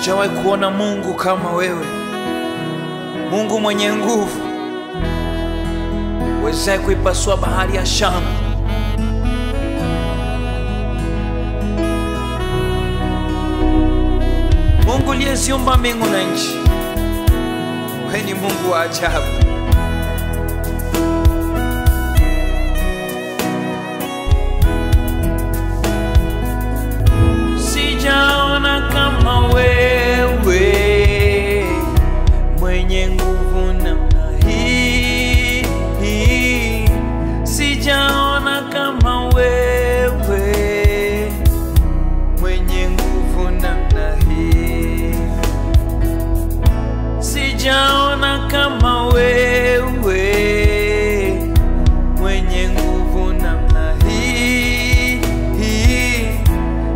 Sijawahi kuona Mungu kama wewe, Mungu mwenye nguvu, wezaye kuipasua bahari ya Shamu. Mungu aliyeziumba mbingu na nchi, wewe ni Mungu wa ajabu. Sijaona kama wewe, mwenye nguvu namna hii. Sijaona kama wewe, mwenye nguvu namna hii. Sijaona kama wewe, mwenye nguvu namna hii.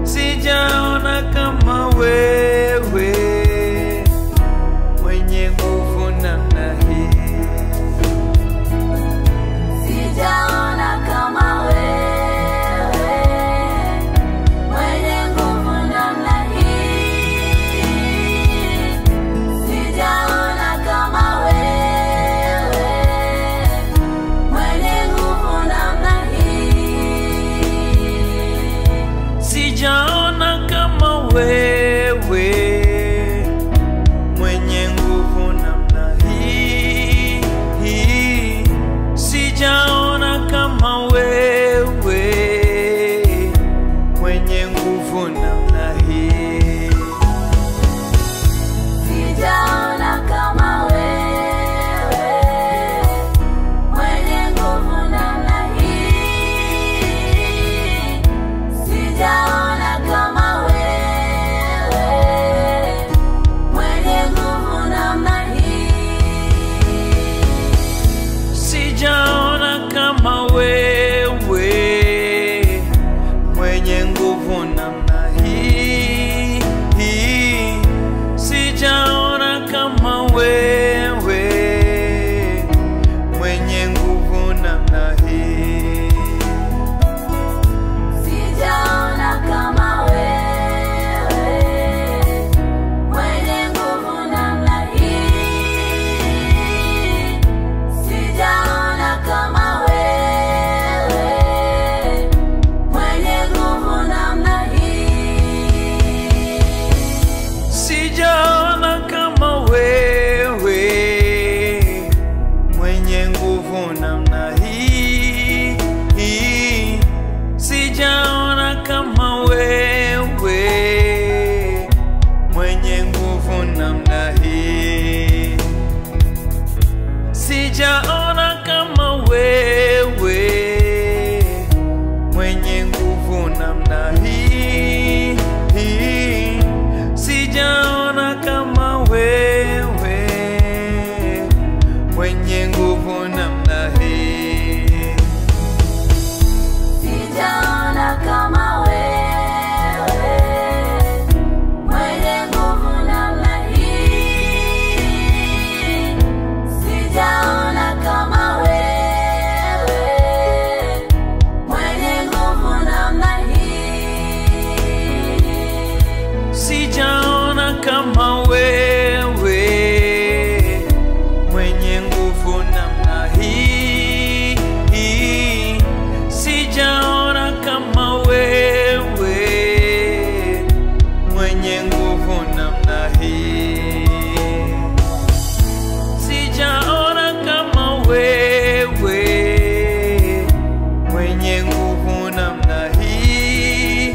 Sijaona kama wewe, mwenye nguvu namna hii. Sijaona kama wewe, mwenye nguvu namna hii. Sijaona kama wewe, mwenye nguvu namna hii. Sijaona kama wewe, mwenye nguvu namna hii. Sijaona kama wewe, mwenye nguvu namna hii. Sijaona kama wewe, mwenye nguvu namna hii. Sijaona kama wewe, mwenye nguvu namna hii. Sijaona kama wewe, mwenye nguvu namna hii. Sijaona kama wewe, mwenye nguvu namna hii. Sijaona kama wewe, mwenye nguvu namna hii. Sijaona kama wewe, mwenye nguvu namna hii. Sijaona kama wewe, mwenye nguvu namna hii. Sijaona kama wewe, mwenye nguvu namna hii. Sijaona kama wewe, mwenye nguvu namna hii. Sijaona kama wewe, mwenye nguvu namna hii. Sijaona kama wewe, mwenye nguvu namna hii. Sijaona kama wewe, mwenye nguvu namna hii. Sijaona kama wewe, mwenye nguvu namna hii. Sijaona kama wewe, mwenye nguvu namna hii. Sijaona kama wewe, mwenye nguvu namna hii.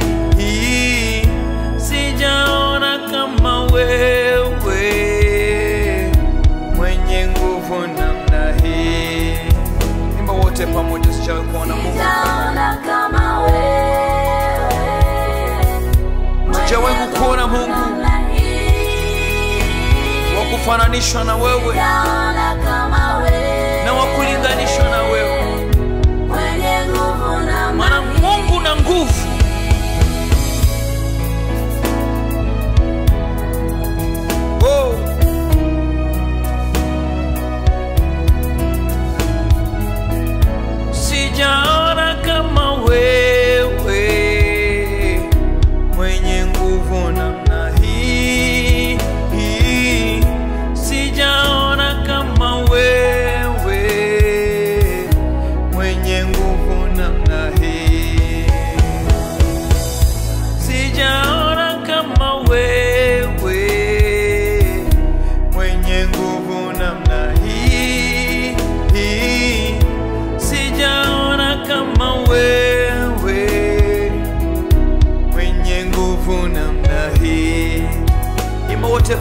Sijaona kama wewe, mwenye nguvu namna hii. Imba wote pamoja, sijawahi kuona Mungu. Sijaona kama wewe, Sijawahi kukuona Mungu namna hii. wa kufananishwa na wewe Sijaona kama wewe, na wa kulinganishwa na wewe, mwenye nguvu namna maana Mungu na nguvu. Oh. Sijaona kama wewe, mwenye nguvu namna hii.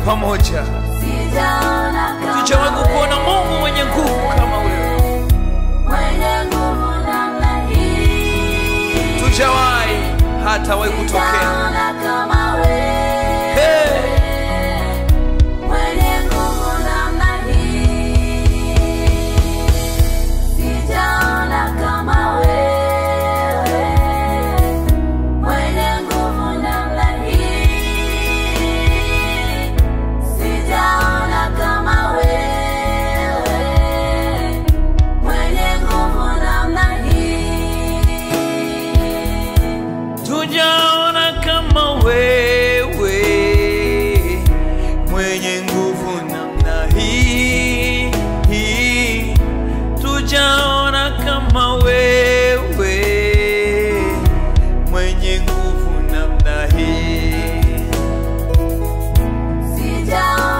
pamoja. sijaona kama Tujawahi kukuona Mungu mwenye nguvu kama wewe. mwenye nguvu namna hii. Tujawahi hata wahi kutokea. Sijaona kama wewe. Hey. Mwenye nguvu namna hii. Sijaona kama wewe. Mwenye nguvu namna hii. Sijaona kama wewe. Mwenye nguvu namna hii. Tujaona kama wewe mwenye nguvu namna hii. Tujaona kama wewe mwenye nguvu namna hii.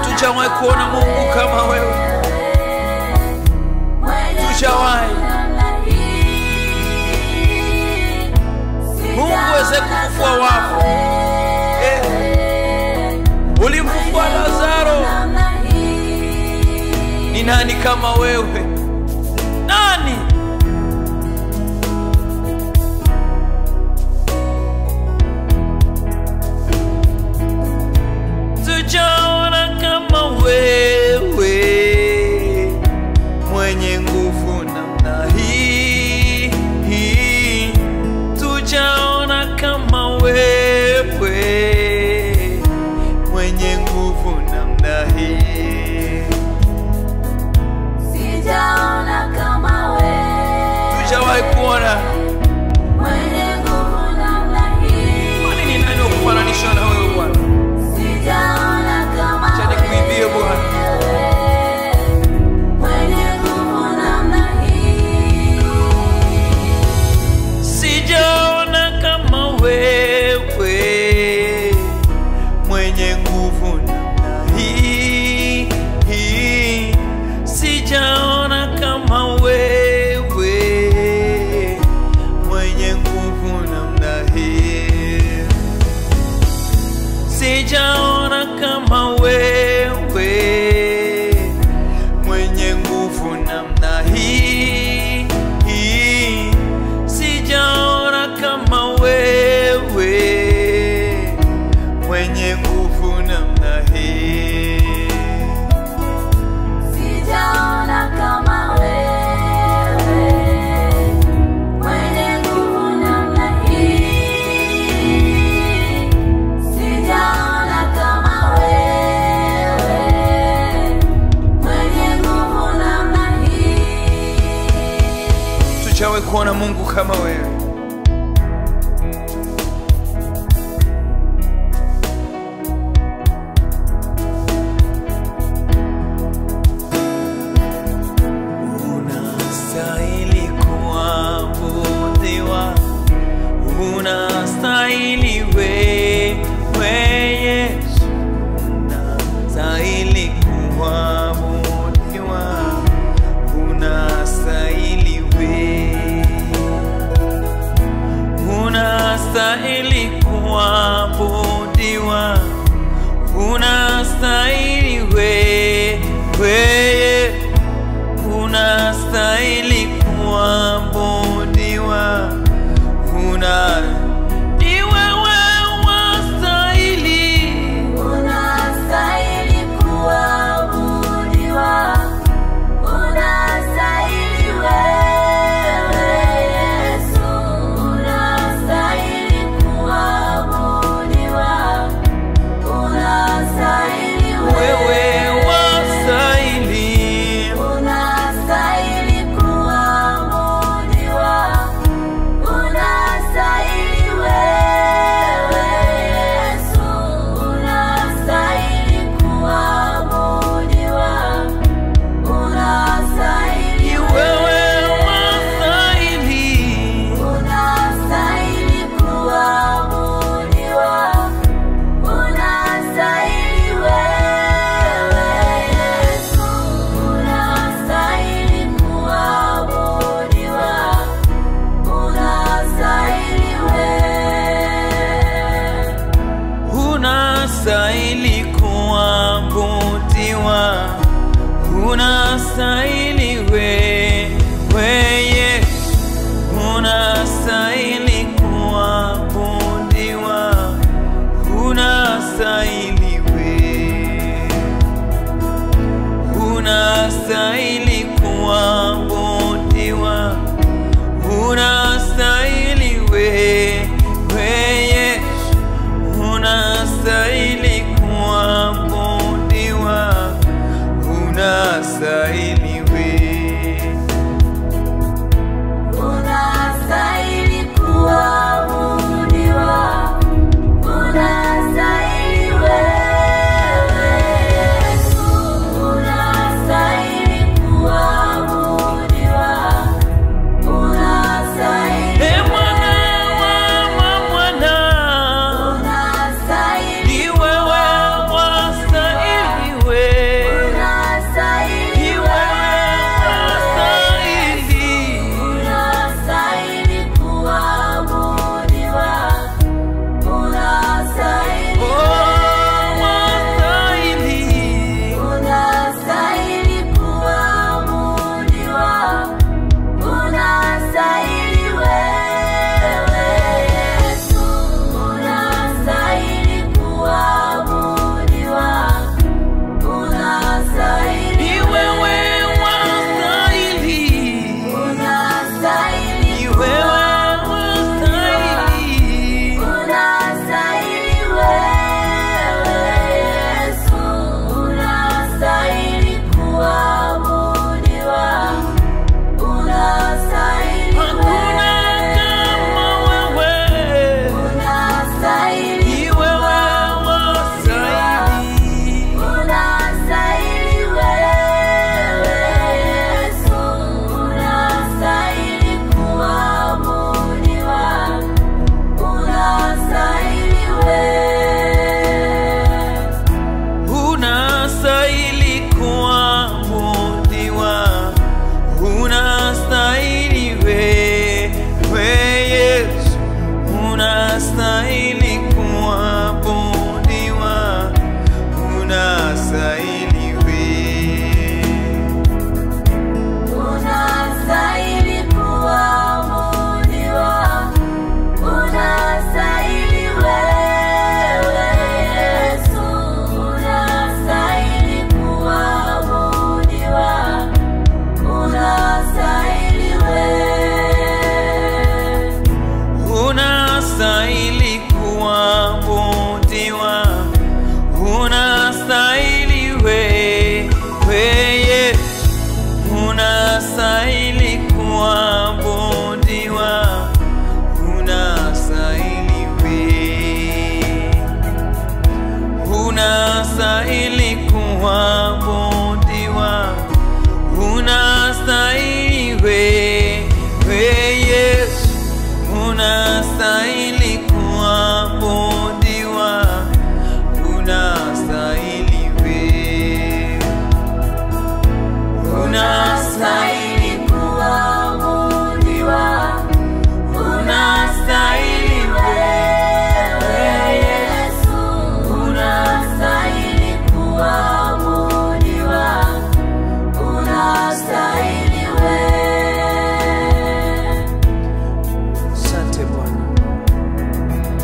Tujawahi kuona Mungu kama wewe. Tujawahi. Mungu aweze kufufua wafu. Ulimfufua Lazaro. Ni nani kama wewe? Nani? Tujaona kama wewe mwenye nguvu namna hii. Tujaona kama wewe mwenye nguvu namna hii. Sijaona kama wewe. Tujawahi kuona. Mwenye nguvu namna hii. Kwani ni nani wa kufananisha na wewe Bwana? Sijaona kama Acha nikuimbie Bwana. mwenye nguvu namna hii. Sijaona kama wewe mwenye nguvu namna hii. Sijaona kama wewe mwenye nguvu namna hii. Sijaona kama wewe mwenye nguvu namna hii. Sijaona kama wewe mwenye nguvu namna hii. Sijaona kama wewe. Mwenye nguvu namna hii. Sijaona kama wewe. Mwenye nguvu namna hii. Tujawahi kuona Mungu kama wewe. Unastahili kuabudiwa. Unastahili wewe Yesu. Unastahili kuabudiwa. Unastahili wewe. Unastahili kuabudiwa. Unastahili wewe. Unastahili kuabudiwa. Ni wewe unastahili wewe Yesu, unastahili kuabudiwa, unastahili wewe, unastahili kuabudiwa, unastahili wewe Yesu, unastahili kuabudiwa, unastahili wewe, unastahili kuabudiwa, unastahili wewe Yesu, unastahili kuabudiwa, unastahili wewe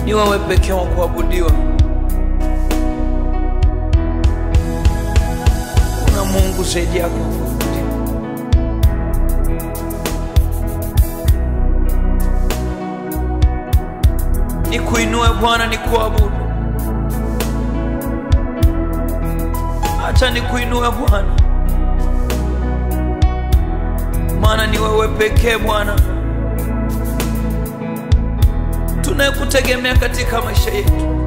ni wewe pekee wa kuabudiwa. Kuna Mungu zaidi yako kuabudiwa. Nikuinue Bwana, nikuabudu. Acha nikuinue Bwana, maana ni wewe pekee Bwana tunayekutegemea katika maisha yetu.